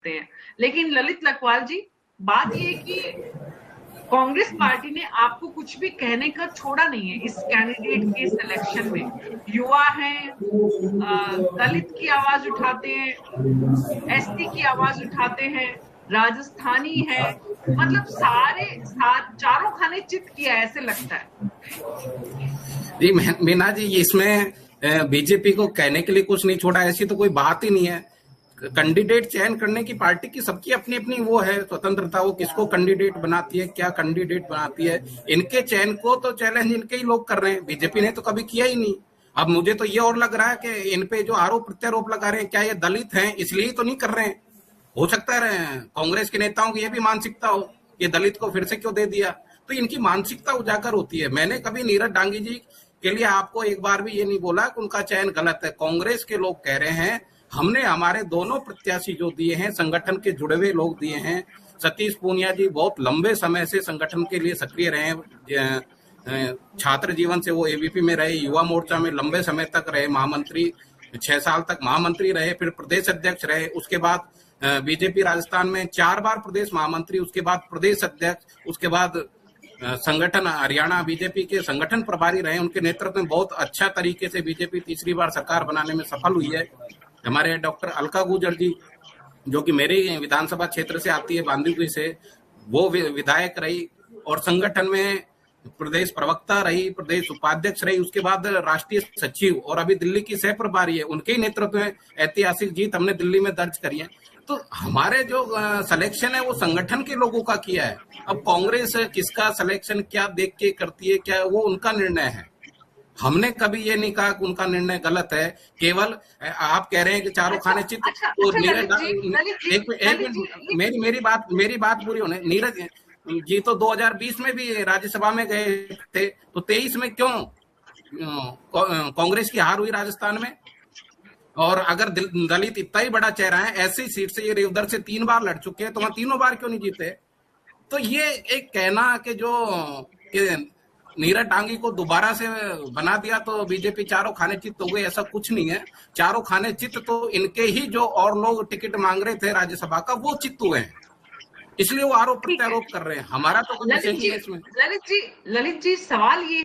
हैं। लेकिन ललित लखवाल जी, बात ये कि कांग्रेस पार्टी ने आपको कुछ भी कहने का छोड़ा नहीं है इस कैंडिडेट के सिलेक्शन में। युवा हैं, दलित की आवाज उठाते हैं, एसटी की आवाज उठाते हैं, राजस्थानी है, मतलब चारों खाने चित किया ऐसे लगता है। जी मीना जी, इसमें बीजेपी को कहने के लिए कुछ नहीं छोड़ा, ऐसी तो कोई बात ही नहीं है। कैंडिडेट चयन करने की पार्टी की सबकी अपनी अपनी वो है स्वतंत्रता, वो किसको कैंडिडेट बनाती है, क्या कैंडिडेट बनाती है। इनके चयन को तो चैलेंज इनके ही लोग कर रहे हैं, बीजेपी ने तो कभी किया ही नहीं। अब मुझे तो ये और लग रहा है कि इन पे जो आरोप प्रत्यारोप लगा रहे हैं, क्या ये दलित हैं इसलिए तो नहीं कर रहे हैं। हो सकता है कांग्रेस के नेताओं की ये भी मानसिकता हो, ये दलित को फिर से क्यों दे दिया, तो इनकी मानसिकता उजागर होती है। मैंने कभी नीरज डांगी जी के लिए आपको एक बार भी ये नहीं बोला कि उनका चयन गलत है। कांग्रेस के लोग कह रहे हैं हमने हमारे दोनों प्रत्याशी जो दिए हैं संगठन के जुड़े हुए लोग दिए हैं। सतीश पूनिया जी बहुत लंबे समय से संगठन के लिए सक्रिय रहे हैं, छात्र जीवन से वो एबीपी में रहे, युवा मोर्चा में लंबे समय तक रहे, महामंत्री 6 साल तक महामंत्री रहे, फिर प्रदेश अध्यक्ष रहे, उसके बाद बीजेपी राजस्थान में 4 बार प्रदेश महामंत्री, उसके बाद प्रदेश अध्यक्ष, उसके बाद संगठन हरियाणा बीजेपी के संगठन प्रभारी रहे। उनके नेतृत्व में बहुत अच्छा तरीके से बीजेपी तीसरी बार सरकार बनाने में सफल हुई है। हमारे डॉक्टर अलका गुर्जर जी, जो कि मेरे विधानसभा क्षेत्र से आती है, बांदीकुई से, वो विधायक रही और संगठन में प्रदेश प्रवक्ता रही, प्रदेश उपाध्यक्ष रही, उसके बाद राष्ट्रीय सचिव और अभी दिल्ली की सह प्रभारी है। उनके ही नेतृत्व में ऐतिहासिक जीत हमने दिल्ली में दर्ज करी है। तो हमारे जो सिलेक्शन है वो संगठन के लोगों का किया है। अब कांग्रेस किसका सिलेक्शन क्या देख के करती है, क्या वो उनका निर्णय है। हमने कभी ये नहीं कहा कि उनका निर्णय गलत है। केवल आप कह रहे हैं कि चारों खाने चित, तो मेरी बात पूरी होने। नीरज जी तो 2020 में भी राज्यसभा में गए थे, तो 23 में क्यों कांग्रेस की हार हुई राजस्थान में। और अगर दलित इतना ही बड़ा चेहरा है, ऐसी सीट से ये उधर से 3 बार लड़ चुके हैं, तो वहां तीनों बार क्यों नहीं जीते। तो ये एक कहना कि जो नीरज डांगी को दोबारा से बना दिया तो बीजेपी चारों खाने चित्त हो गई, ऐसा कुछ नहीं है। चारों खाने चित्त तो इनके ही जो और लोग टिकट मांग रहे थे राज्यसभा का, वो चित्त हुए हैं, इसलिए वो आरोप प्रत्यारोप कर रहे हैं। हमारा तो कुछ नहीं है इसमें। ललित जी, सवाल ये